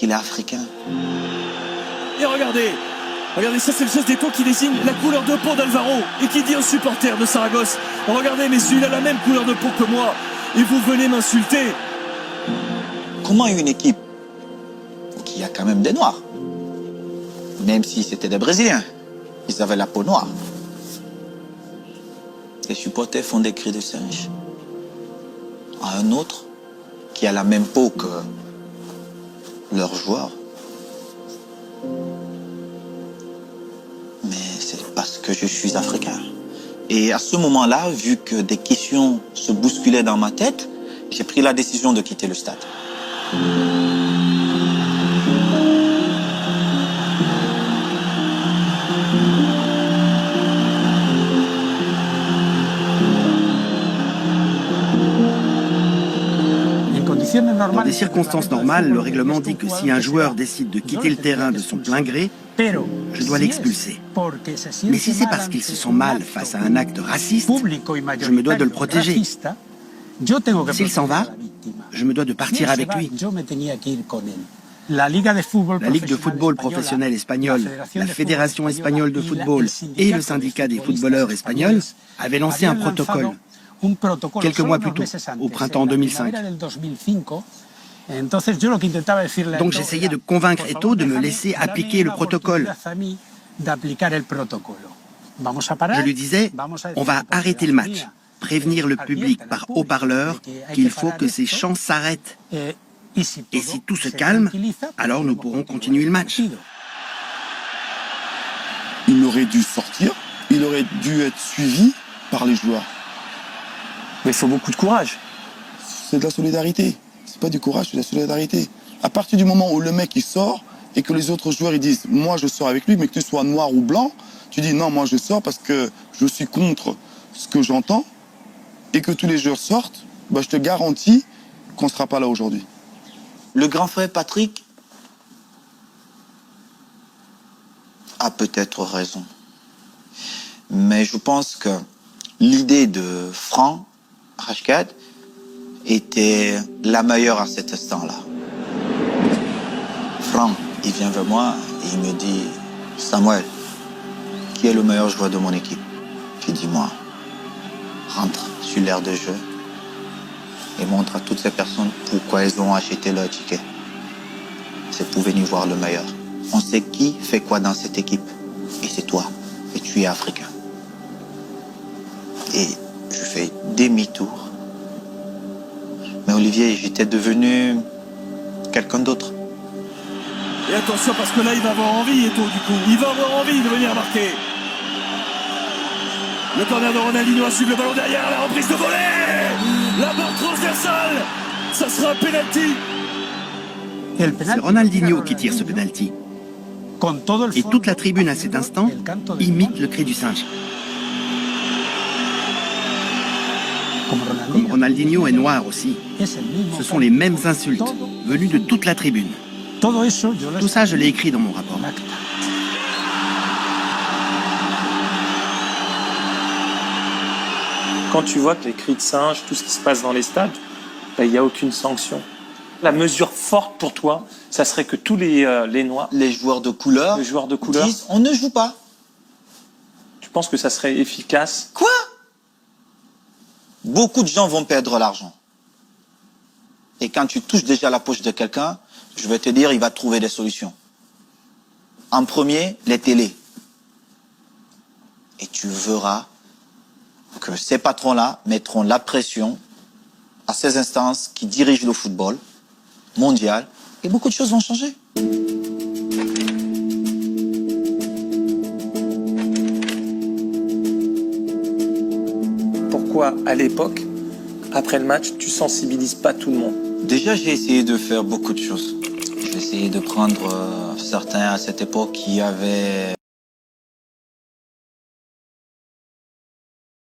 qu'il est africain. Et regardez, ça c'est le geste d'épaule qui désigne la couleur de peau d'Alvaro et qui dit un supporter de Saragosse, regardez messieurs, il a la même couleur de peau que moi et vous venez m'insulter. Comment une équipe qui a quand même des Noirs, même si c'était des Brésiliens, ils avaient la peau noire, les supporters font des cris de singe à un autre qui a la même peau que leur joueur. Mais c'est parce que je suis africain. Et à ce moment-là, vu que des questions se bousculaient dans ma tête, j'ai pris la décision de quitter le stade. Dans des circonstances normales, le règlement dit que si un joueur décide de quitter le terrain de son plein gré, je dois l'expulser. Mais si c'est parce qu'il se sent mal face à un acte raciste, je me dois de le protéger. S'il s'en va, je me dois de partir avec lui. La Ligue de football professionnel espagnole, la Fédération espagnole de football et le syndicat des footballeurs espagnols avaient lancé un protocole quelques mois plus tôt, au printemps 2005. Donc j'essayais de convaincre Eto'o de me laisser appliquer le protocole. Je lui disais, on va arrêter le match, prévenir le public par haut-parleur qu'il faut que ces chants s'arrêtent. Et si tout se calme, alors nous pourrons continuer le match. Il aurait dû sortir, il aurait dû être suivi par les joueurs. Mais il faut beaucoup de courage. C'est de la solidarité. C'est pas du courage, c'est de la solidarité. À partir du moment où le mec il sort et que les autres joueurs ils disent moi je sors avec lui, mais que tu sois noir ou blanc, tu dis non, moi je sors parce que je suis contre ce que j'entends, et que tous les joueurs sortent, bah, je te garantis qu'on ne sera pas là aujourd'hui. Le grand frère Patrick a peut-être raison. Mais je pense que l'idée de Franck Rashkad était la meilleure à cet instant-là. Franck, il vient vers moi et il me dit « Samuel, qui est le meilleur joueur de mon équipe ?» Je dis « Moi, rentre sur l'aire de jeu et montre à toutes ces personnes pourquoi elles ont acheté leur ticket. C'est pour venir voir le meilleur. On sait qui fait quoi dans cette équipe. Et c'est toi. Et tu es africain. » Et je fais demi-tour. Mais Olivier, j'étais devenu quelqu'un d'autre. Et attention parce que là il va avoir envie Eto'o du coup. Il va avoir envie de venir marquer. Le corner de Ronaldinho a suivi le ballon derrière, la reprise de volée. La barre transversale. Ça sera un penalty. C'est Ronaldinho qui tire ce penalty. Et toute la tribune à cet instant imite le cri du singe. Comme Ronaldinho est noir aussi, ce sont les mêmes insultes venues de toute la tribune. Tout ça, je l'ai écrit dans mon rapport. Quand tu vois que les cris de singe, tout ce qui se passe dans les stades, il n'y a aucune sanction. La mesure forte pour toi, ça serait que tous les Noirs, les joueurs de couleur, disent on ne joue pas. Tu penses que ça serait efficace? Quoi? Beaucoup de gens vont perdre l'argent. Et quand tu touches déjà la poche de quelqu'un, je vais te dire, il va trouver des solutions. En premier, les télés. Et tu verras que ces patrons-là mettront la pression à ces instances qui dirigent le football mondial et beaucoup de choses vont changer. Pourquoi, à l'époque, après le match, tu sensibilises pas tout le monde? Déjà, j'ai essayé de faire beaucoup de choses. J'ai essayé de prendre certains à cette époque qui avaient